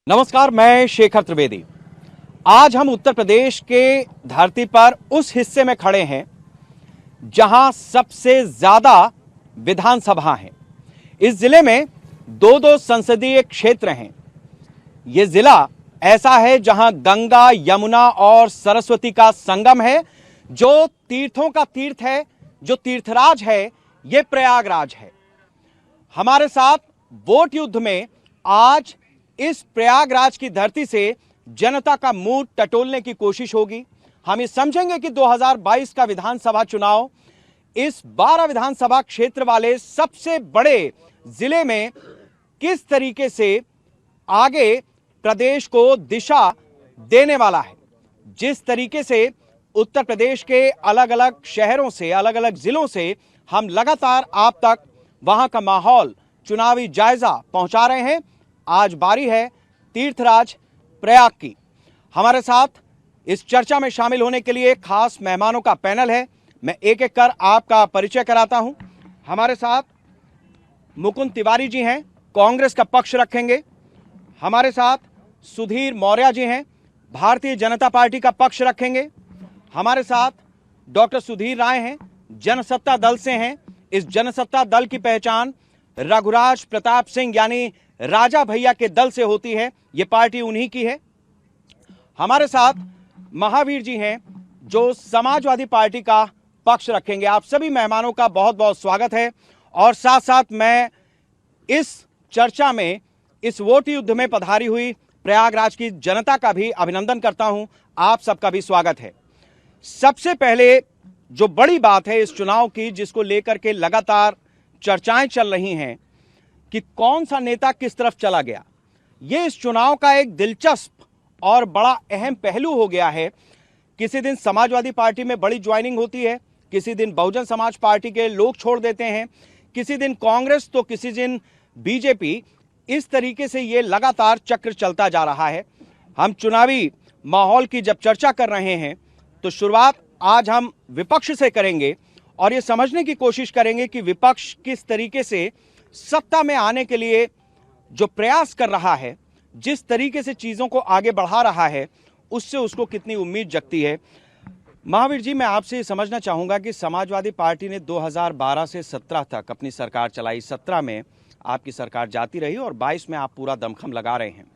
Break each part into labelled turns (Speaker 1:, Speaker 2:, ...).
Speaker 1: नमस्कार, मैं शेखर त्रिवेदी। आज हम उत्तर प्रदेश के धरती पर उस हिस्से में खड़े हैं जहां सबसे ज्यादा विधानसभा हैं। इस जिले में दो संसदीय क्षेत्र हैं। यह जिला ऐसा है जहां गंगा, यमुना और सरस्वती का संगम है। जो तीर्थों का तीर्थ है, जो तीर्थराज है, यह प्रयागराज है। हमारे साथ वोट युद्ध में आज इस प्रयागराज की धरती से जनता का मुंह टटोलने की कोशिश होगी। हम ये समझेंगे कि 2022 का विधानसभा चुनाव इस 12 विधानसभा क्षेत्र वाले सबसे बड़े जिले में किस तरीके से आगे प्रदेश को दिशा देने वाला है। जिस तरीके से उत्तर प्रदेश के अलग अलग शहरों से, अलग अलग जिलों से हम लगातार आप तक वहां का माहौल, चुनावी जायजा पहुंचा रहे हैं, आज बारी है तीर्थराज प्रयाग की। हमारे साथ इस चर्चा में शामिल होने के लिए खास मेहमानों का पैनल है। मैं एक एक कर आपका परिचय कराता हूं। हमारे साथ मुकुंद तिवारी जी हैं, कांग्रेस का पक्ष रखेंगे। हमारे साथ सुधीर मौर्य जी हैं, भारतीय जनता पार्टी का पक्ष रखेंगे। हमारे साथ डॉक्टर सुधीर राय हैं, जनसत्ता दल से हैं। इस जनसत्ता दल की पहचान रघुराज प्रताप सिंह यानी राजा भैया के दल से होती है। यह पार्टी उन्हीं की है। हमारे साथ महावीर जी हैं जो समाजवादी पार्टी का पक्ष रखेंगे। आप सभी मेहमानों का बहुत बहुत स्वागत है। और साथ साथ मैं इस चर्चा में, इस वोट युद्ध में पधारी हुई प्रयागराज की जनता का भी अभिनंदन करता हूं। आप सबका भी स्वागत है। सबसे पहले जो बड़ी बात है इस चुनाव की, जिसको लेकर के लगातार चर्चाएं चल रही हैं कि कौन सा नेता किस तरफ चला गया, यह इस चुनाव का एक दिलचस्प और बड़ा अहम पहलू हो गया है। किसी दिन समाजवादी पार्टी में बड़ी ज्वाइनिंग होती है, किसी दिन बहुजन समाज पार्टी के लोग छोड़ देते हैं, किसी दिन कांग्रेस तो किसी दिन बीजेपी। इस तरीके से यह लगातार चक्र चलता जा रहा है। हम चुनावी माहौल की जब चर्चा कर रहे हैं तो शुरुआत आज हम विपक्ष से करेंगे और यह समझने की कोशिश करेंगे कि विपक्ष किस तरीके से सत्ता में आने के लिए जो प्रयास कर रहा है, जिस तरीके से चीजों को आगे बढ़ा रहा है, उससे उसको कितनी उम्मीद जगती है। महावीर जी, मैं आपसे समझना चाहूंगा कि समाजवादी पार्टी ने 2012 से 17 तक अपनी सरकार चलाई। 17 में आपकी सरकार जाती रही और 22 में आप पूरा दमखम लगा रहे हैं।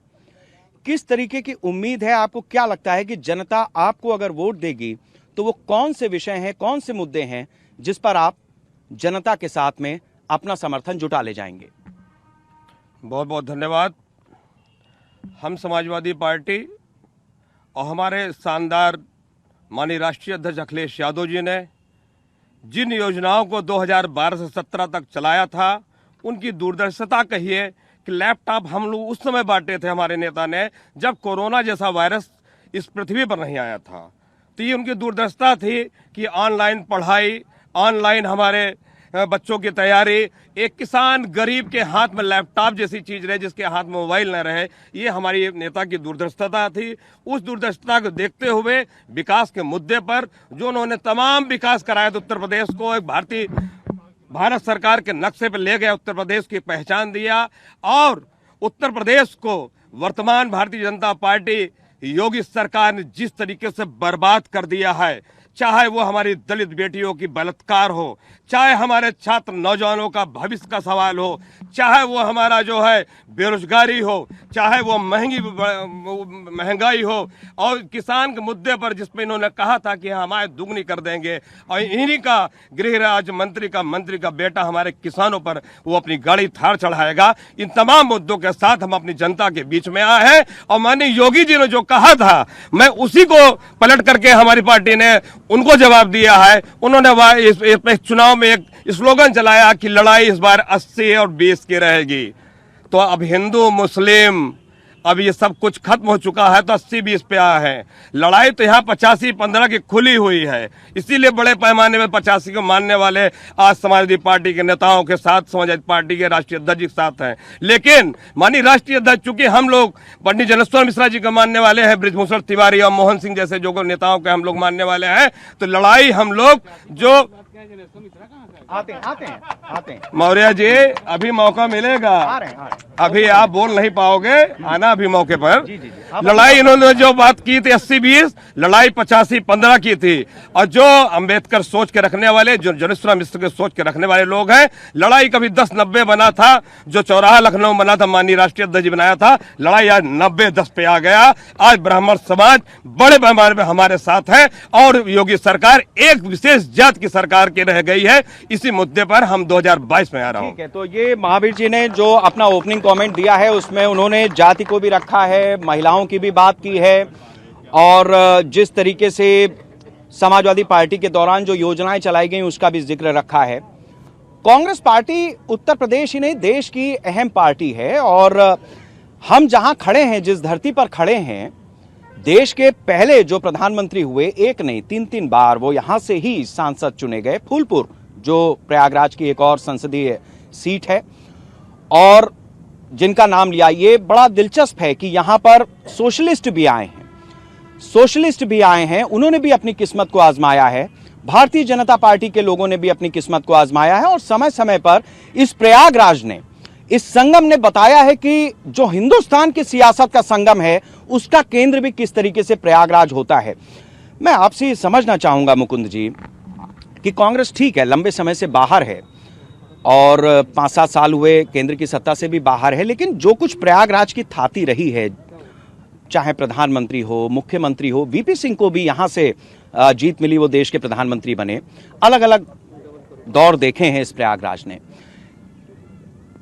Speaker 1: किस तरीके की उम्मीद है? आपको क्या लगता है कि जनता आपको अगर वोट देगी तो वो कौन से विषय हैं, कौन से मुद्दे हैं जिस पर आप जनता के साथ में अपना समर्थन जुटा ले जाएंगे?
Speaker 2: बहुत बहुत धन्यवाद। हम समाजवादी पार्टी और हमारे शानदार माननीय राष्ट्रीय अध्यक्ष अखिलेश यादव जी ने जिन योजनाओं को 2012 से 17 तक चलाया था, उनकी दूरदर्शिता कहिए कि लैपटॉप हम लोग उस समय बांटे थे हमारे नेता ने, जब कोरोना जैसा वायरस इस पृथ्वी पर नहीं आया था। तो ये उनकी दूरदर्शिता थी कि ऑनलाइन पढ़ाई, ऑनलाइन हमारे बच्चों की तैयारी, एक किसान गरीब के हाथ में लैपटॉप जैसी चीज रहे, जिसके हाथ में मोबाइल न रहे। ये हमारी नेता की दूरदर्शिता थी। उस दूरदर्शिता को देखते हुए विकास के मुद्दे पर जो उन्होंने तमाम विकास कराया तो उत्तर प्रदेश को एक भारत सरकार के नक्शे पर ले गया, उत्तर प्रदेश की पहचान दिया। और उत्तर प्रदेश को वर्तमान भारतीय जनता पार्टी योगी सरकार ने जिस तरीके से बर्बाद कर दिया है, चाहे वो हमारी दलित बेटियों की बलात्कार हो, चाहे हमारे छात्र नौजवानों का भविष्य का सवाल हो, चाहे वो हमारा जो है बेरोजगारी हो, चाहे वो महंगाई हो, और किसान के मुद्दे पर जिसमें इन्होंने कहा था कि हमारे दुगनी कर देंगे, और इन्हीं का गृह राज्य मंत्री का बेटा हमारे किसानों पर वो अपनी गाड़ी थार चढ़ाएगा। इन तमाम मुद्दों के साथ हम अपनी जनता के बीच में आए हैं और माननीय योगी जी ने जो कहा था, मैं उसी को पलट करके हमारी पार्टी ने उनको जवाब दिया है। उन्होंने इस चुनाव में एक स्लोगन चलाया कि लड़ाई इस बार 80 और 20 की रहेगी। तो अब हिंदू मुस्लिम अब ये सब कुछ खत्म हो चुका है, तो 80-20 पे आया है। लड़ाई तो यहाँ 85-15 की खुली हुई है। इसीलिए बड़े पैमाने में 85 को मानने वाले आज समाजवादी पार्टी के नेताओं के साथ, समाजवादी पार्टी के राष्ट्रीय अध्यक्ष के साथ हैं। लेकिन माननीय राष्ट्रीय अध्यक्ष, चूंकि हम लोग पंडित जनेश्वर मिश्रा जी को मानने वाले हैं, बृजभूषण तिवारी और मोहन सिंह जैसे जो नेताओं के हम लोग मानने वाले हैं, तो लड़ाई हम लोग जो
Speaker 1: आते हैं
Speaker 2: मौर्य जी, अभी मौका मिलेगा।
Speaker 1: आ रहे हैं।
Speaker 2: अभी आप बोल नहीं पाओगे, आना अभी मौके पर।
Speaker 1: जी।
Speaker 2: लड़ाई इन्होंने जो बात की थी 80-20, लड़ाई 85-15 की थी। और जो अंबेडकर सोच के रखने वाले, जो जनिश्वरा मिश्र के सोच के रखने वाले लोग हैं, लड़ाई कभी 10-90 बना था, जो चौराहा लखनऊ बना था, माननीय राष्ट्रीय अध्यक्ष जी बनाया था, लड़ाई आज 90-10 पे आ गया। आज ब्राह्मण समाज बड़े पैमाने पर हमारे साथ है और योगी सरकार एक विशेष जात की सरकार की रह गई है। इसी मुद्दे पर हम 2022 में आ रहा हूँ।
Speaker 1: ठीक है, तो ये महावीर जी ने जो अपना ओपनिंग कमेंट दिया है उसमें उन्होंने जाति को भी रखा है, महिलाओं की भी बात की है और जिस तरीके से समाजवादी पार्टी के दौरान जो योजनाएं चलाई गई उसका भी जिक्र रखा है। कांग्रेस पार्टी उत्तर प्रदेश ही नहीं देश की अहम पार्टी है और हम जहां खड़े हैं, जिस धरती पर खड़े हैं, देश के पहले जो प्रधानमंत्री हुए, एक नहीं 3 बार वो यहां से ही सांसद चुने गए। फूलपुर जो प्रयागराज की एक और संसदीय सीट है और जिनका नाम लिया, ये बड़ा दिलचस्प है कि यहां पर सोशलिस्ट भी आए हैं, उन्होंने भी अपनी किस्मत को आजमाया है। भारतीय जनता पार्टी के लोगों ने भी अपनी किस्मत को आजमाया है और समय समय पर इस प्रयागराज ने, इस संगम ने बताया है कि जो हिंदुस्तान की सियासत का संगम है उसका केंद्र भी किस तरीके से प्रयागराज होता है। मैं आपसे समझना चाहूंगा मुकुंद जी कि कांग्रेस ठीक है लंबे समय से बाहर है और 5-7 साल हुए केंद्र की सत्ता से भी बाहर है, लेकिन जो कुछ प्रयागराज की थाती रही है, चाहे प्रधानमंत्री हो, मुख्यमंत्री हो, वीपी सिंह को भी यहां से जीत मिली, वो देश के प्रधानमंत्री बने, अलग अलग दौर देखे हैं इस प्रयागराज ने।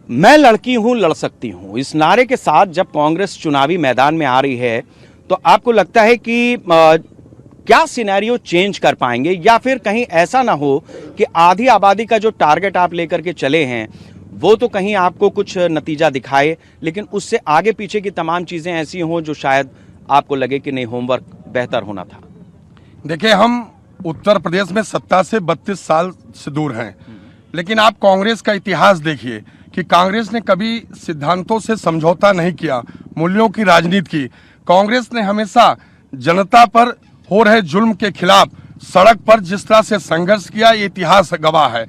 Speaker 1: मैं लड़की हूं, लड़ सकती हूं, इस नारे के साथ जब कांग्रेस चुनावी मैदान में आ रही है तो आपको लगता है कि क्या सिनेरियो चेंज कर पाएंगे या फिर कहीं ऐसा ना हो कि आधी आबादी का जो टारगेट आप लेकर के चले हैं वो तो कहीं आपको कुछ नतीजा दिखाए, लेकिन उससे आगे पीछे की तमाम चीजें ऐसी हों जो शायद आपको लगे कि नहीं, होमवर्क बेहतर होना था।
Speaker 3: देखिए, हम उत्तर प्रदेश में सत्ता से 32 साल से दूर हैं, लेकिन आप कांग्रेस का इतिहास देखिए कि कांग्रेस ने कभी सिद्धांतों से समझौता नहीं किया, मूल्यों की राजनीति की। कांग्रेस ने हमेशा जनता पर हो रहे जुल्म के खिलाफ सड़क पर जिस तरह से संघर्ष किया, ये इतिहास गवाह है।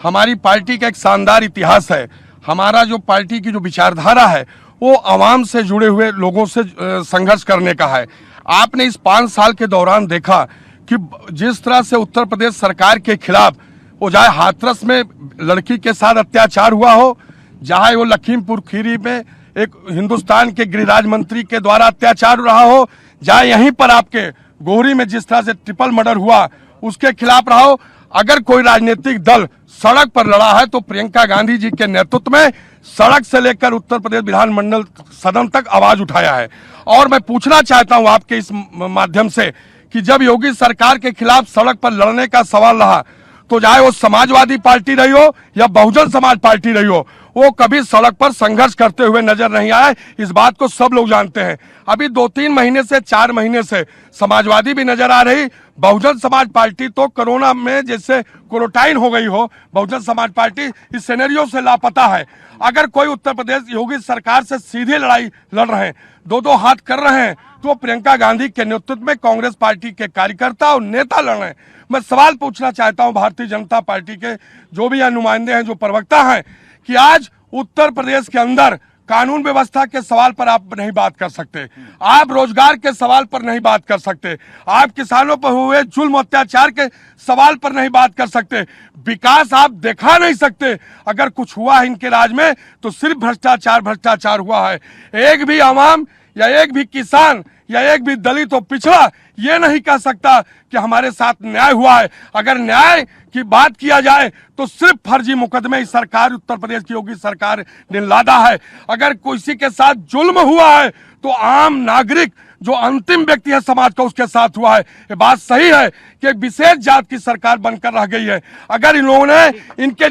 Speaker 3: हमारी पार्टी का एक शानदार इतिहास है। हमारा जो पार्टी की जो विचारधारा है वो आवाम से जुड़े हुए लोगों से संघर्ष करने का है। आपने इस 5 साल के दौरान देखा कि जिस तरह से उत्तर प्रदेश सरकार के खिलाफ, वो चाहे हाथरस में लड़की के साथ अत्याचार हुआ हो, चाहे वो लखीमपुर खीरी में एक हिंदुस्तान के गृहराज मंत्री के द्वारा अत्याचार रहा हो, चाहे यहीं पर आपके गोहरी में जिस तरह से ट्रिपल मर्डर हुआ उसके खिलाफ रहा हो। अगर कोई राजनीतिक दल सड़क पर लड़ा है तो प्रियंका गांधी जी के नेतृत्व में सड़क से लेकर उत्तर प्रदेश विधानमंडल सदन तक आवाज उठाया है। और मैं पूछना चाहता हूं आपके इस माध्यम से कि जब योगी सरकार के खिलाफ सड़क पर लड़ने का सवाल रहा तो चाहे वो समाजवादी पार्टी रही हो या बहुजन समाज पार्टी रही हो, वो कभी सड़क पर संघर्ष करते हुए नजर नहीं आए। इस बात को सब लोग जानते हैं। अभी 2-3 महीने से 4 महीने से समाजवादी भी नजर आ रही, बहुजन समाज पार्टी तो कोरोना में जैसे क्वारंटाइन हो गई हो, बहुजन समाज पार्टी इस सिनेरियो से लापता है। अगर कोई उत्तर प्रदेश योगी सरकार से सीधी लड़ाई लड़ रहे हैं, 2-2 हाथ कर रहे हैं, तो प्रियंका गांधी के नेतृत्व में कांग्रेस पार्टी के कार्यकर्ता और नेता लड़ रहे हैं। मैं सवाल पूछना चाहता हूं भारतीय जनता पार्टी के जो भी नुमाइंदे हैं, जो प्रवक्ता हैं, कि आज उत्तर प्रदेश के अंदर कानून व्यवस्था के सवाल पर आप नहीं बात कर सकते, आप रोजगार के सवाल पर नहीं बात कर सकते, आप किसानों पर हुए जुल्म अत्याचार के सवाल पर नहीं बात कर सकते, विकास आप दिखा नहीं सकते। अगर कुछ हुआ है इनके राज में तो सिर्फ भ्रष्टाचार हुआ है। एक भी आवाम या एक भी किसान या एक भी दलित तो पिछड़ा ये नहीं कह सकता कि हमारे साथ न्याय हुआ है। अगर न्याय की बात किया जाए तो सिर्फ फर्जी मुकदमे इस सरकार, उत्तर प्रदेश की योगी सरकार ने लादा है। अगर किसी के साथ जुल्म हुआ है तो आम नागरिक जो अंतिम व्यक्ति है समाज का, उसके साथ हुआ है। ये बात सही है कि एक विशेष जात की सरकार बनकर रह गई है। अगर इन लोगों ने इनके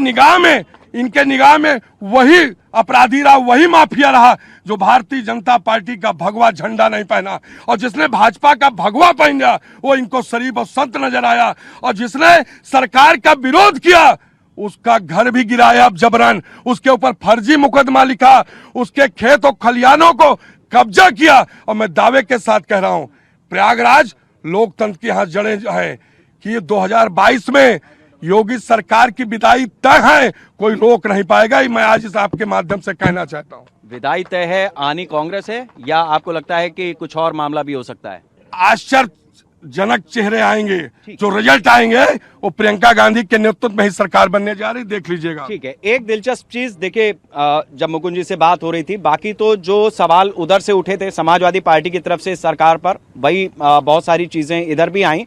Speaker 3: निगाह में वही अपराधी रहा, वही माफिया रहा जो भारतीय जनता पार्टी का भगवा झंडा नहीं पहना, और जिसने भाजपा का भगवा पहन लिया वो इनको शरीफ और संत नजर आया, और जिसने सरकार का विरोध किया उसका घर भी गिराया अब जबरन, उसके ऊपर फर्जी मुकदमा लिखा, उसके खेत और खलियानों को कब्जा किया। और मैं दावे के साथ कह रहा हूं, प्रयागराज लोकतंत्र की यहाँ जड़ें हैं कि 2022 में योगी सरकार की विदाई तय है, कोई रोक नहीं पाएगा। ये मैं आज इस आपके माध्यम से कहना चाहता हूँ।
Speaker 1: विदाई तय है, आनी कांग्रेस है, या आपको लगता है कि कुछ और मामला भी हो सकता है?
Speaker 3: आश्चर्यजनक चेहरे आएंगे, जो रिजल्ट आएंगे वो प्रियंका गांधी के नेतृत्व में ही सरकार बनने जा रही, देख लीजिएगा।
Speaker 1: ठीक है, एक दिलचस्प चीज देखिए, जब मुकुंद जी से बात हो रही थी, बाकी तो जो सवाल उधर से उठे थे समाजवादी पार्टी की तरफ से सरकार पर, वही बहुत सारी चीजें इधर भी आई।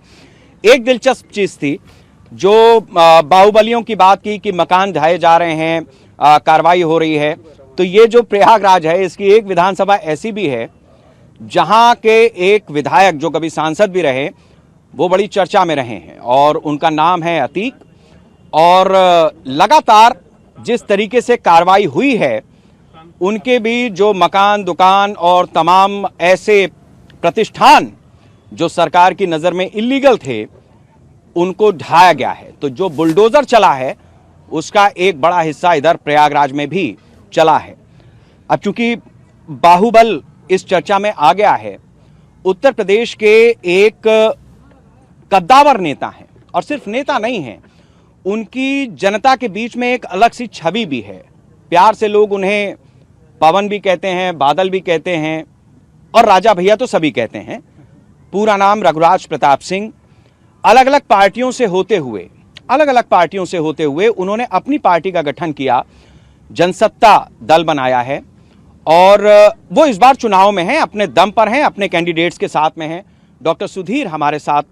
Speaker 1: एक दिलचस्प चीज थी जो बाहुबलियों की बात की कि मकान ढाए जा रहे हैं, कार्रवाई हो रही है। तो ये जो प्रयागराज है, इसकी एक विधानसभा ऐसी भी है जहां के एक विधायक जो कभी सांसद भी रहे, वो बड़ी चर्चा में रहे हैं, और उनका नाम है अतीक। और लगातार जिस तरीके से कार्रवाई हुई है, उनके भी जो मकान, दुकान और तमाम ऐसे प्रतिष्ठान जो सरकार की नजर में इलीगल थे, उनको ढाया गया है। तो जो बुलडोजर चला है उसका एक बड़ा हिस्सा इधर प्रयागराज में भी चला है। अब चूंकि बाहुबल इस चर्चा में आ गया है, उत्तर प्रदेश के एक कद्दावर नेता हैं, और सिर्फ नेता नहीं हैं, उनकी जनता के बीच में एक अलग सी छवि भी है। प्यार से लोग उन्हें पवन भी कहते हैं, बादल भी कहते हैं, और राजा भैया तो सभी कहते हैं। पूरा नाम रघुराज प्रताप सिंह। अलग अलग पार्टियों से होते हुए उन्होंने अपनी पार्टी का गठन किया, जनसत्ता दल बनाया है, और वो इस बार चुनाव में हैं, अपने दम पर हैं, अपने कैंडिडेट्स के साथ में हैं। डॉक्टर सुधीर हमारे साथ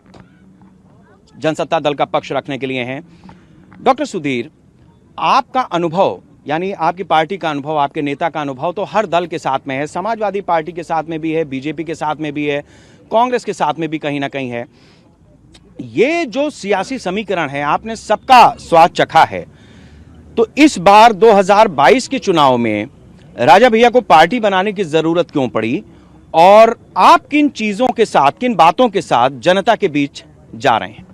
Speaker 1: जनसत्ता दल का पक्ष रखने के लिए हैं। डॉक्टर सुधीर, आपका अनुभव, यानी आपकी पार्टी का अनुभव, आपके नेता का अनुभव तो हर दल के साथ में है, समाजवादी पार्टी के साथ में भी है, बीजेपी के साथ में भी है, कांग्रेस के साथ में भी कहीं ना कहीं है। ये जो सियासी समीकरण है, आपने सबका स्वाद चखा है। तो इस बार 2022 के चुनाव में राजा भैया को पार्टी बनाने की जरूरत क्यों पड़ी, और आप किन चीजों के साथ, किन बातों के साथ जनता के बीच जा रहे हैं?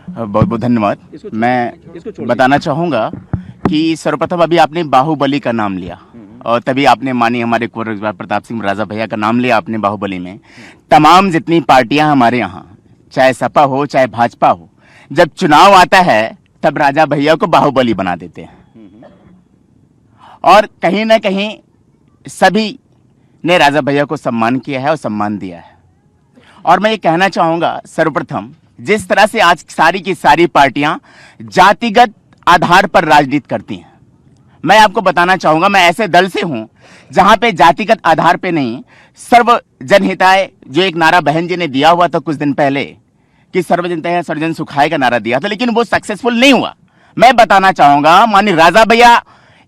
Speaker 4: बहुत बहुत धन्यवाद। मैं बताना चाहूंगा कि सर्वप्रथम अभी आपने बाहुबली का नाम लिया, और तभी आपने मानी हमारे कुंवर प्रताप सिंह राजा भैया का नाम लिया आपने बाहुबली में। तमाम जितनी पार्टियां हमारे यहाँ, चाहे सपा हो चाहे भाजपा हो, जब चुनाव आता है तब राजा भैया को बाहुबली बना देते हैं, और कहीं ना कहीं सभी ने राजा भैया को सम्मान किया है और सम्मान दिया है। और मैं ये कहना चाहूंगा, सर्वप्रथम जिस तरह से आज सारी की सारी पार्टियां जातिगत आधार पर राजनीति करती हैं, मैं आपको बताना चाहूंगा, मैं ऐसे दल से हूं जहां पे जातिगत आधार पे नहीं, सर्व जनहिताय, जो एक नारा बहन जी ने दिया हुआ था कुछ दिन पहले कि सर्व जनहिताय सर्वजन सुखाय का नारा दिया था, लेकिन वो सक्सेसफुल नहीं हुआ। मैं बताना चाहूंगा, माननीय राजा भैया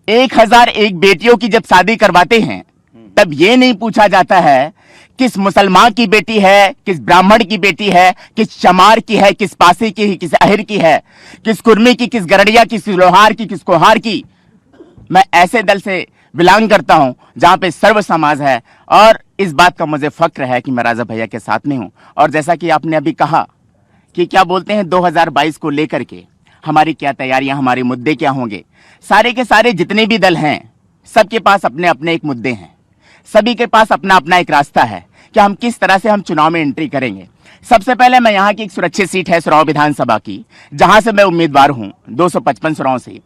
Speaker 4: 1001 बेटियों की जब शादी करवाते हैं, तब ये नहीं पूछा जाता है किस मुसलमान की बेटी है, किस ब्राह्मण की बेटी है, किस चमार की है, किस पासी की, किस अहिर की है, किस कुर्मी की, किस गरड़िया की, किस लोहार की, किस कोहार की। मैं ऐसे दल से बिलोंग करता हूं जहां पे सर्व समाज है, और इस बात का मुझे फक्र है कि मैं राजा भैया के साथ में हूं। और जैसा कि आपने अभी कहा कि क्या बोलते हैं 2022 को लेकर के हमारी क्या तैयारियां, हमारे मुद्दे क्या होंगे, सारे के सारे जितने भी दल हैं, सबके पास अपने अपने एक मुद्दे हैं, सभी के पास अपना अपना एक रास्ता है कि हम किस तरह से हम चुनाव में एंट्री करेंगे। सबसे पहले मैं यहाँ की एक सुरक्षित सीट है सुराव विधानसभा की, जहां से मैं उम्मीदवार हूं 255 सुराव से।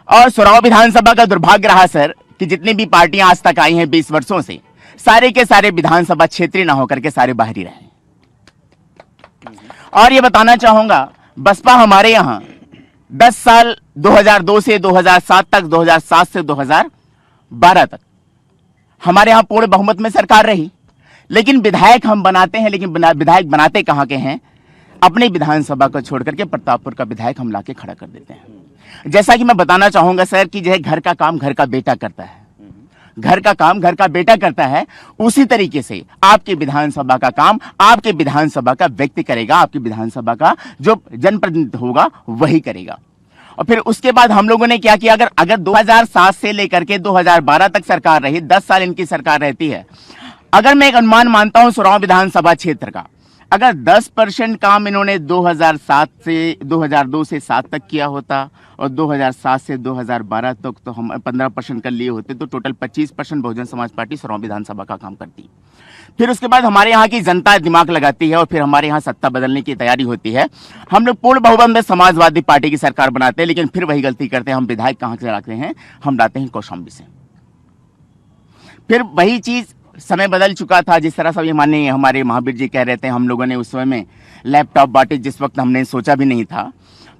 Speaker 4: और सुराव विधानसभा का दुर्भाग्य रहा सर कि जितनी भी पार्टियां आज तक आई हैं 20 वर्षों से, सारे के सारे विधानसभा क्षेत्रीय ना होकर के सारे बाहरी रहे। और ये बताना चाहूंगा, बसपा हमारे यहाँ 10 साल 2002 से 2007 तक, 2007 से 2012 तक हमारे यहाँ पूर्ण बहुमत में सरकार रही, लेकिन विधायक हम बनाते हैं, लेकिन विधायक बनाते कहाँ के हैं? अपने विधानसभा को छोड़ करके प्रतापपुर का विधायक हम लाके खड़ा कर देते हैं। जैसा कि मैं बताना चाहूंगा सर कि जो है घर का काम घर का बेटा करता है, घर का काम घर का बेटा करता है, उसी तरीके से आपके विधानसभा का काम आपके विधानसभा का व्यक्ति करेगा, आपकी विधानसभा का जो जनप्रतिनिधि होगा वही करेगा। और फिर उसके बाद हम लोगों ने क्या किया, अगर 2007 से लेकर के 2012 तक सरकार रही, 10 साल इनकी सरकार रहती है, अगर मैं एक अनुमान मानता हूं सुराव विधानसभा क्षेत्र का, अगर 10% काम इन्होंने 2002 से 7 तक किया होता और 2007 से 2012 तक तो हम 15% कर लिए होते, तो टोटल 25% बहुजन समाज पार्टी सरोहा विधानसभा का काम करती। फिर उसके बाद हमारे यहाँ की जनता दिमाग लगाती है और फिर हमारे यहाँ सत्ता बदलने की तैयारी होती है। हम लोग पूर्ण बहुमत में समाजवादी पार्टी की सरकार बनाते हैं, लेकिन फिर वही गलती करते हैं। हम विधायक कहाँ से लाते हैं? हम लाते हैं कौशाम्बी से। फिर वही चीज, समय बदल चुका था। जिस तरह से ये माननीय हमारे महावीर जी कह रहे थे, हम लोगों ने उस समय में लैपटॉप बांटे जिस वक्त हमने सोचा भी नहीं था।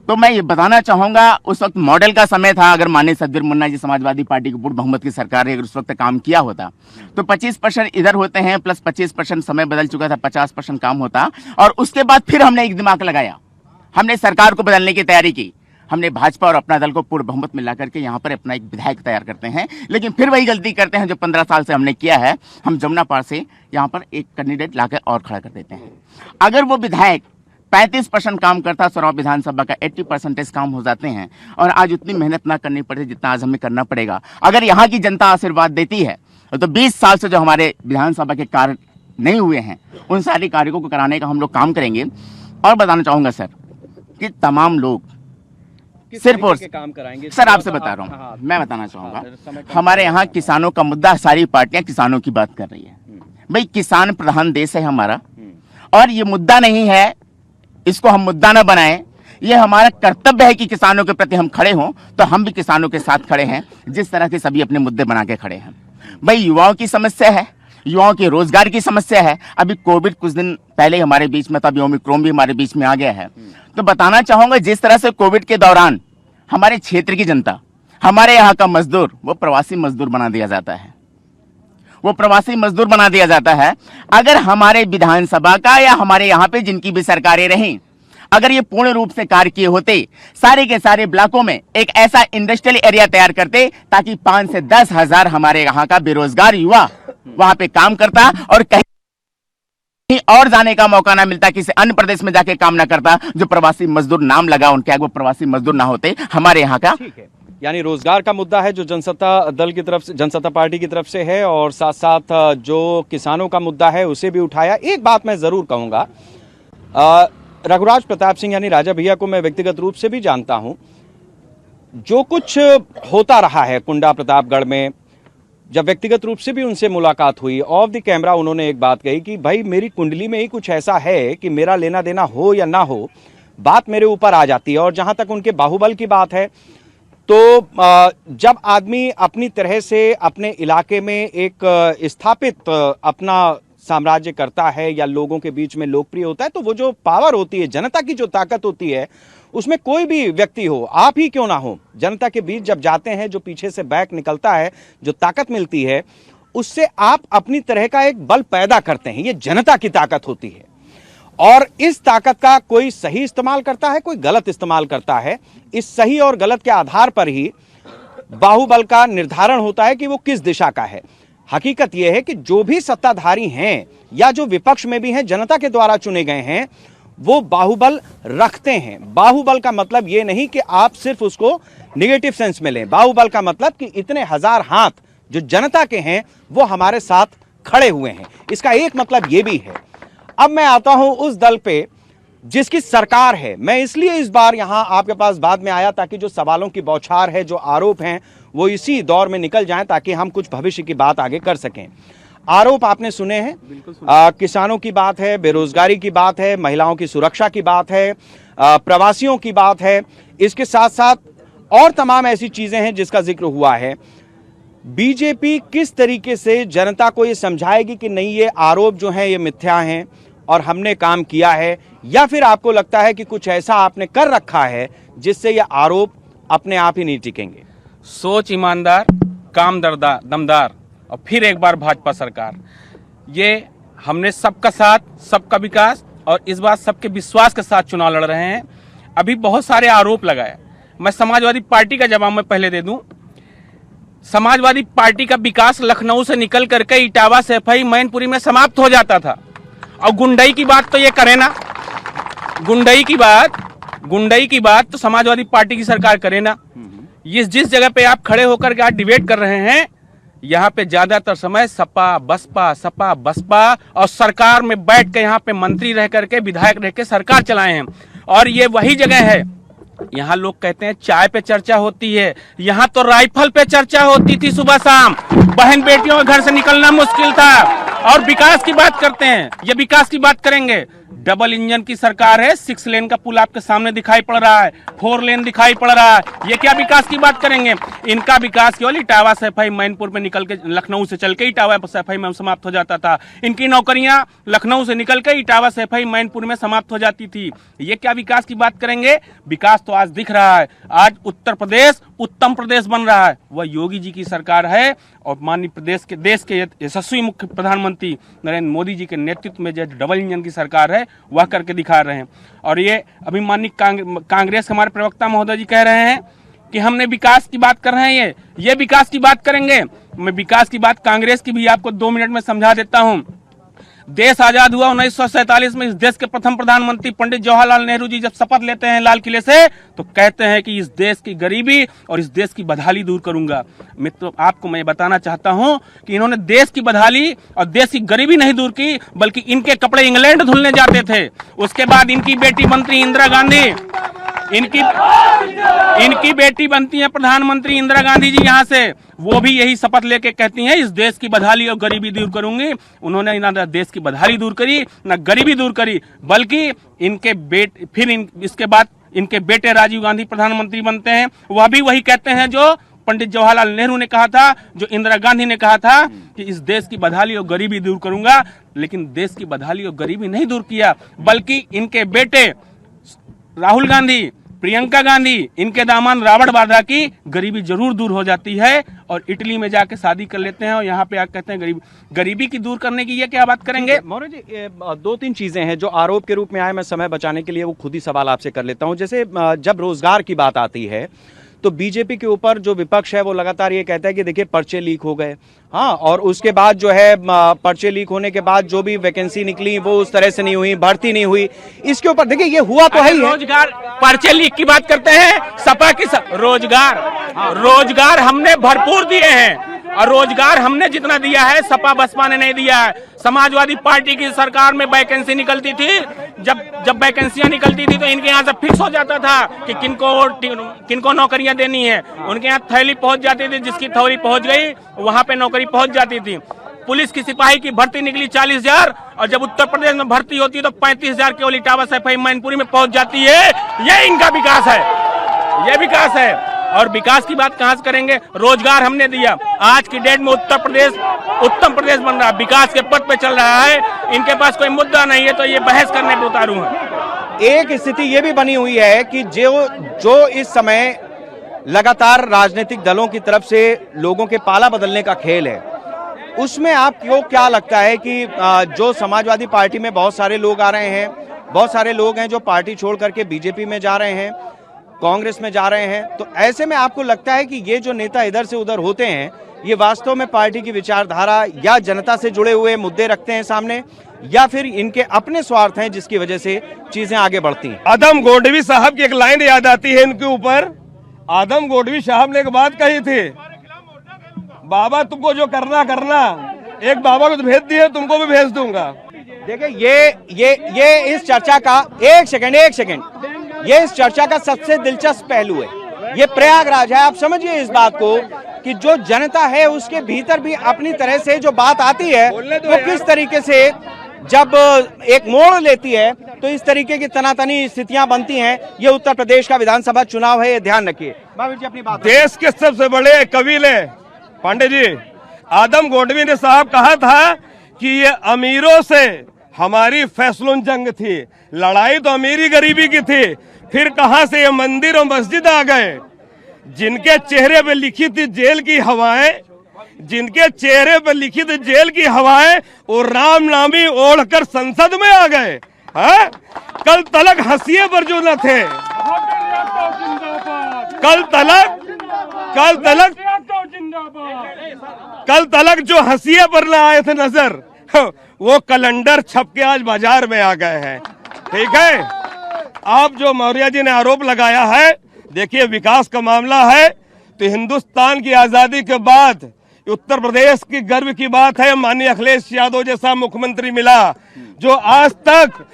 Speaker 4: तो मैं ये बताना चाहूंगा, उस वक्त मॉडल का समय था। अगर माननीय सतबीर मुन्ना जी समाजवादी पार्टी की पूर्ण बहुमत की सरकार ने अगर उस वक्त काम किया होता तो 25% इधर होते हैं प्लस 25%, समय बदल चुका था, 50% काम होता। और उसके बाद फिर हमने एक दिमाग लगाया, हमने सरकार को बदलने की तैयारी की। हमने भाजपा और अपना दल को पूर्ण बहुमत मिला करके यहाँ पर अपना एक विधायक तैयार करते हैं, लेकिन फिर वही गलती करते हैं जो 15 साल से हमने किया है। हम जमुना पार से यहाँ पर एक कैंडिडेट लाकर और खड़ा कर देते हैं। अगर वो विधायक 35% काम करता, सरोहा विधानसभा का 80% काम हो जाते हैं और आज उतनी मेहनत ना करनी पड़े जितना आज हमें करना पड़ेगा। अगर यहाँ की जनता आशीर्वाद देती है तो 20 साल से जो हमारे विधानसभा के कार्य नहीं हुए हैं उन सारे कार्यों को कराने का हम लोग काम करेंगे। और बताना चाहूंगा सर कि तमाम लोग सिर्फ और
Speaker 1: काम कराएंगे
Speaker 4: सर, आपसे बता रहा हूँ, मैं बताना चाहूंगा, हमारे यहाँ किसानों का मुद्दा, सारी पार्टियां किसानों की बात कर रही है। भाई किसान प्रधान देश है हमारा, और ये मुद्दा नहीं है, इसको हम मुद्दा ना बनाएं। ये हमारा कर्तव्य है कि किसानों के प्रति हम खड़े हों, तो हम भी किसानों के साथ खड़े हैं जिस तरह के सभी अपने मुद्दे बना के खड़े हैं। भाई युवाओं की समस्या है, युवाओं के रोजगार की समस्या है। अभी कोविड कुछ दिन पहले हमारे बीच में था, अभी ओमिक्रॉन भी हमारे बीच में आ गया है। तो बताना चाहूंगा, जिस तरह से कोविड के दौरान हमारे क्षेत्र की जनता, हमारे यहाँ का मजदूर, वो प्रवासी मजदूर बना दिया जाता है, वो प्रवासी मजदूर बना दिया जाता है। अगर हमारे विधानसभा का या हमारे यहाँ पे जिनकी भी सरकारें रहीं, अगर ये पूर्ण रूप से कार्य किए होते, सारे के सारे ब्लॉकों में एक ऐसा इंडस्ट्रियल एरिया तैयार करते ताकि 5 से 10 हजार हमारे यहाँ का बेरोजगार युवा वहां पे काम करता और कहीं और जाने का मौका ना मिलता, किसी अन्य प्रदेश में जाके काम ना करता। जो प्रवासी मजदूर नाम लगा उनके, वो प्रवासी मजदूर ना होते हमारे यहाँ का।
Speaker 1: ठीक है, यानी रोजगार का मुद्दा है जो जनसत्ता दल की तरफ से, जनसत्ता पार्टी की तरफ से है, और साथ साथ जो किसानों का मुद्दा है उसे भी उठाया। एक बात मैं जरूर कहूंगा, रघुराज प्रताप सिंह यानी राजा भैया को मैं व्यक्तिगत रूप से भी जानता हूं। जो कुछ होता रहा है कुंडा प्रतापगढ़ में, जब व्यक्तिगत रूप से भी उनसे मुलाकात हुई, ऑफ द कैमरा उन्होंने एक बात कही कि भाई मेरी कुंडली में ही कुछ ऐसा है कि मेरा लेना देना हो या ना हो, बात मेरे ऊपर आ जाती है। और जहां तक उनके बाहुबल की बात है, तो जब आदमी अपनी तरह से अपने इलाके में एक स्थापित अपना साम्राज्य करता है या लोगों के बीच में लोकप्रिय होता है, तो वो जो पावर होती है, जनता की जो ताकत होती है, उसमें कोई भी व्यक्ति हो, आप ही क्यों ना हो, जनता के बीच जब जाते हैं, जो पीछे से बैक निकलता है, जो ताकत मिलती है, उससे आप अपनी तरह का एक बल पैदा करते हैं। ये जनता की ताकत होती है, और इस ताकत का कोई सही इस्तेमाल करता है, कोई गलत इस्तेमाल करता है। इस सही और गलत के आधार पर ही बाहुबल का निर्धारण होता है कि वो किस दिशा का है। हकीकत यह है कि जो भी सत्ताधारी हैं या जो विपक्ष में भी हैं, जनता के द्वारा चुने गए हैं, वो बाहुबल रखते हैं। बाहुबल का मतलब ये नहीं कि आप सिर्फ उसको निगेटिव सेंस में लें। बाहुबल का मतलब कि इतने हजार हाथ जो जनता के हैं वो हमारे साथ खड़े हुए हैं, इसका एक मतलब ये भी है। अब मैं आता हूं उस दल पे जिसकी सरकार है। मैं इसलिए इस बार यहां आपके पास बाद में आया ताकि जो सवालों की बौछार है, जो आरोप हैं, वो इसी दौर में निकल जाएं ताकि हम कुछ भविष्य की बात आगे कर सकें। आरोप आपने सुने हैं, किसानों की बात है, बेरोजगारी की बात है, महिलाओं की सुरक्षा की बात है, प्रवासियों की बात है, इसके साथ साथ और तमाम ऐसी चीजें हैं जिसका जिक्र हुआ है। बीजेपी किस तरीके से जनता को ये समझाएगी कि नहीं, ये आरोप जो है ये मिथ्या हैं और हमने काम किया है, या फिर आपको लगता है कि कुछ ऐसा आपने कर रखा है जिससे ये आरोप अपने आप ही नहीं टिकेंगे?
Speaker 5: सोच ईमानदार, काम दमदार और फिर एक बार भाजपा सरकार, ये हमने सबका साथ, सबका विकास और इस बार सबके विश्वास के साथ चुनाव लड़ रहे हैं। अभी बहुत सारे आरोप लगाए, मैं समाजवादी पार्टी का जवाब मैं पहले दे दूं। समाजवादी पार्टी का विकास लखनऊ से निकल करके इटावा, सैफई, मैनपुरी में समाप्त हो जाता था। और गुंडई की बात तो ये करे ना, गुंडई की बात तो समाजवादी पार्टी की सरकार करे ना। जिस जगह पे आप खड़े होकर के आज डिबेट कर रहे हैं, यहाँ पे ज्यादातर समय सपा बसपा और सरकार में बैठ के यहाँ पे मंत्री रह करके, विधायक रह के सरकार चलाए हैं। और ये वही जगह है, यहाँ लोग कहते हैं चाय पे चर्चा होती है, यहाँ तो राइफल पे चर्चा होती थी सुबह शाम। बहन बेटियों के घर से निकलना मुश्किल था। और विकास की बात करते हैं, ये विकास की बात करेंगे। डबल इंजन की सरकार है, 6 लेन का पुल आपके सामने दिखाई पड़ रहा है, 4 लेन दिखाई पड़ रहा है। ये क्या विकास की बात करेंगे? इनका विकास केवल इटावा सैफई मैनपुर में निकल के, लखनऊ से चल के इटावा सैफई में समाप्त हो जाता था। इनकी नौकरियां लखनऊ से निकल के इटावा सैफई मैनपुर में समाप्त हो जाती थी। ये क्या विकास की बात करेंगे? विकास तो आज दिख रहा है। आज उत्तर प्रदेश उत्तम प्रदेश बन रहा है। वह योगी जी की सरकार है और माननीय देश के यशस्वी मुख्य प्रधानमंत्री नरेंद्र मोदी जी के नेतृत्व में जो डबल इंजन की सरकार है वह करके दिखा रहे हैं। और ये अभी माननीय कांग्रेस हमारे प्रवक्ता महोदय जी कह रहे हैं कि हमने विकास की बात कर रहे हैं, ये विकास की बात करेंगे। मैं विकास की बात कांग्रेस की भी आपको 2 मिनट में समझा देता हूं। देश आजाद हुआ 1947 में। इस देश के प्रथम प्रधानमंत्री पंडित जवाहरलाल नेहरू जी जब शपथ लेते हैं लाल किले से, तो कहते हैं कि इस देश की गरीबी और इस देश की बदहाली दूर करूंगा। मित्रों, आपको मैं बताना चाहता हूं कि इन्होंने देश की बदहाली और देश की गरीबी नहीं दूर की, बल्कि इनके कपड़े इंग्लैंड धुलने जाते थे। उसके बाद इनकी बेटी बनती इंदिरा गांधी, इनकी बेटी बनती है प्रधानमंत्री इंदिरा गांधी जी यहाँ से। वो भी यही शपथ लेके कहती हैं इस देश की बदहाली और गरीबी दूर करूंगी। उन्होंने ना देश की बदहाली दूर करी, ना गरीबी दूर करी, बल्कि इनके इसके बाद इनके बेटे राजीव गांधी प्रधानमंत्री बनते हैं। वह भी वही कहते हैं जो पंडित जवाहरलाल नेहरू ने कहा था, जो इंदिरा गांधी ने कहा था कि इस देश की बदहाली और गरीबी दूर करूंगा। लेकिन देश की बदहाली और गरीबी नहीं दूर किया, बल्कि इनके बेटे राहुल गांधी, प्रियंका गांधी, इनके दामाद रॉबर्ट वाड्रा की गरीबी जरूर दूर हो जाती है और इटली में जाके शादी कर लेते हैं और यहाँ पे आकर कहते हैं गरीबी की दूर करने की। ये क्या बात करेंगे?
Speaker 1: मौर्य जी, 2-3 चीजें हैं जो आरोप के रूप में आए। मैं समय बचाने के लिए वो खुद ही सवाल आपसे कर लेता हूं। जैसे जब रोजगार की बात आती है तो बीजेपी के ऊपर जो विपक्ष है वो लगातार ये कहता है कि देखिए पर्चे लीक हो गए, हाँ, और उसके बाद जो है पर्चे लीक होने के बाद जो भी वैकेंसी निकली वो उस तरह से नहीं हुई, भर्ती नहीं हुई। इसके ऊपर देखिए ये हुआ तो है ही है।
Speaker 5: रोजगार, पर्चे लीक की बात करते हैं, सपा की रोजगार हमने भरपूर दिए हैं और रोजगार हमने जितना दिया है सपा बसपा ने नहीं दिया है। समाजवादी पार्टी की सरकार में वैकेंसी निकलती थी, जब वैकेंसियां निकलती थी तो इनके यहाँ से फिक्स हो जाता था कि किनको नौकरियां देनी है। उनके यहाँ थैली पहुंच जाती थी, जिसकी थैली पहुंच गई वहां पे नौकरी पहुंच जाती थी। पुलिस की सिपाही की भर्ती निकली 40,000 और जब उत्तर प्रदेश में भर्ती होती है तो 35,000 केवल इटावा सैफई मैनपुरी में पहुंच जाती है। ये इनका विकास है, ये विकास है। और विकास की बात कहां से करेंगे? रोजगार हमने दिया। आज की डेट में उत्तर प्रदेश उत्तम प्रदेश बन रहा है, विकास के पथ पे चल रहा है। इनके पास कोई मुद्दा नहीं है तो ये बहस करने पे उतारू है।
Speaker 1: एक स्थिति ये भी बनी हुई है कि जो इस समय लगातार राजनीतिक दलों की तरफ से लोगों के पाला बदलने का खेल है, उसमें आपको क्या लगता है कि जो समाजवादी पार्टी में बहुत सारे लोग आ रहे हैं, बहुत सारे लोग हैं जो पार्टी छोड़ करके बीजेपी में जा रहे हैं, कांग्रेस में जा रहे हैं, तो ऐसे में आपको लगता है कि ये जो नेता इधर से उधर होते हैं ये वास्तव में पार्टी की विचारधारा या जनता से जुड़े हुए मुद्दे रखते हैं सामने, या फिर इनके अपने स्वार्थ हैं जिसकी वजह से चीजें आगे बढ़ती हैं?
Speaker 2: आदम गोडवी साहब की एक लाइन याद आती है इनके ऊपर। आदम गोडवी साहब ने एक बात कही थी, बाबा तुमको जो करना, एक बाबा को तो भेज दिए, तुमको भी भेज दूंगा।
Speaker 1: देखिए ये इस चर्चा का एक सेकंड, ये इस चर्चा का सबसे दिलचस्प पहलू है। ये प्रयागराज है, आप समझिए इस बात को कि जो जनता है उसके भीतर भी अपनी तरह से जो बात आती है वो किस तरीके से जब एक मोड़ लेती है तो इस तरीके की तनातनी स्थितियां बनती हैं। ये उत्तर प्रदेश का विधानसभा चुनाव है, ये ध्यान रखिए। महावीर जी अपनी बात।
Speaker 2: देश के सबसे बड़े कवि ने पांडे जी आदम गोडवी ने साहब कहा था कि ये अमीरों से हमारी फैसलों जंग थी, लड़ाई तो अमीरी गरीबी की थी। फिर कहां से ये मंदिर और मस्जिद आ गए? जिनके चेहरे पे लिखी थी जेल की हवाएं, जिनके चेहरे पे लिखी थी जेल की हवाएं, वो राम नामी ओढ़कर संसद में आ गए। कल तलक हंसिए पर जो न थे, कल तलक जो हंसिए पर न आए थे नजर, वो कैलेंडर छप के आज बाजार में आ गए हैं। ठीक है, आप जो मौर्य जी ने आरोप लगाया है, देखिए विकास का मामला है तो हिंदुस्तान की आजादी के बाद उत्तर प्रदेश की गर्व की बात है, माननीय अखिलेश यादव जैसा मुख्यमंत्री मिला जो आज तक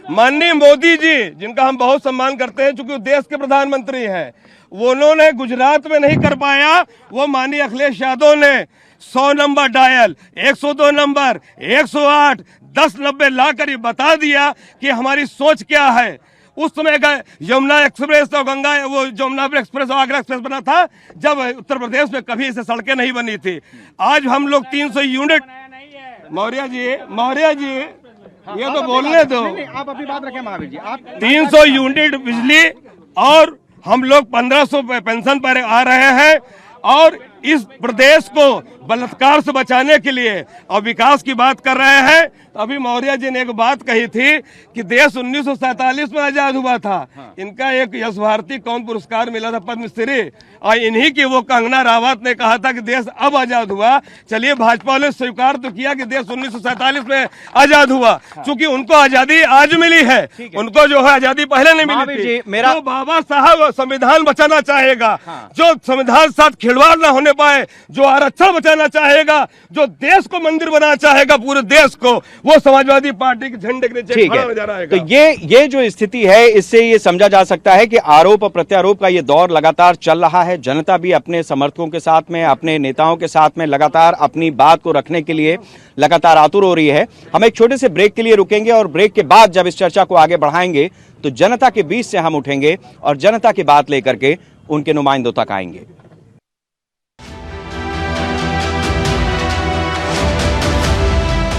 Speaker 2: माननीय मोदी जी, जिनका हम बहुत सम्मान करते हैं चूंकि देश के प्रधानमंत्री हैं, वो उन्होंने गुजरात में नहीं कर पाया, वो माननीय अखिलेश यादव ने 100 नंबर डायल, 102 नंबर, 108, 1090 लाकर ये बता दिया कि हमारी सोच क्या है। उस समय का यमुना एक्सप्रेस और गंगा वो यमुना एक्सप्रेस और आगरा एक्सप्रेस बना था जब उत्तर प्रदेश में कभी ऐसे सड़कें नहीं बनी थी। आज हम लोग 300 यूनिट, मौर्य जी ये तो बोलने दो,
Speaker 1: आप अपनी बात रखें महावीर जी। आप
Speaker 2: 300 यूनिट बिजली और हम लोग 1500 पेंशन पर आ रहे हैं और इस प्रदेश को बलात्कार से बचाने के लिए और विकास की बात कर रहे हैं। अभी मौर्य जी ने एक बात कही थी कि देश 1947 में आजाद हुआ था। इनका एक यश भारती कौन पुरस्कार मिला था, पद्मश्री, और इन्हीं की वो कंगना रावत ने कहा था कि देश अब आजाद हुआ। चलिए भाजपा ने स्वीकार तो किया कि देश 1947 में आजाद हुआ, क्योंकि उनको आजादी आज मिली है, उनको जो है आजादी पहले नहीं मिली थी। जो बाबा साहब संविधान बचाना चाहेगा, जो संविधान साथ खिलवाड़ न होने पाए, जो आरक्षण बचाना चाहेगा, जो देश को मंदिर बनाना चाहेगा पूरे देश को, वो समाजवादी पार्टी के झंडे के नीचे खड़ा नजर आएगा।
Speaker 1: तो ये जो स्थिति है, इससे ये समझा जा सकता है कि आरोप और प्रत्यारोप का ये दौर लगातार चल रहा है। जनता भी अपने समर्थकों के साथ में, अपने नेताओं के साथ में लगातार अपनी बात को रखने के लिए लगातार आतुर हो रही है। हम एक छोटे से ब्रेक के लिए रुकेंगे और ब्रेक के बाद जब इस चर्चा को आगे बढ़ाएंगे तो जनता के बीच से हम उठेंगे और जनता की बात लेकर के उनके नुमाइंदों तक आएंगे।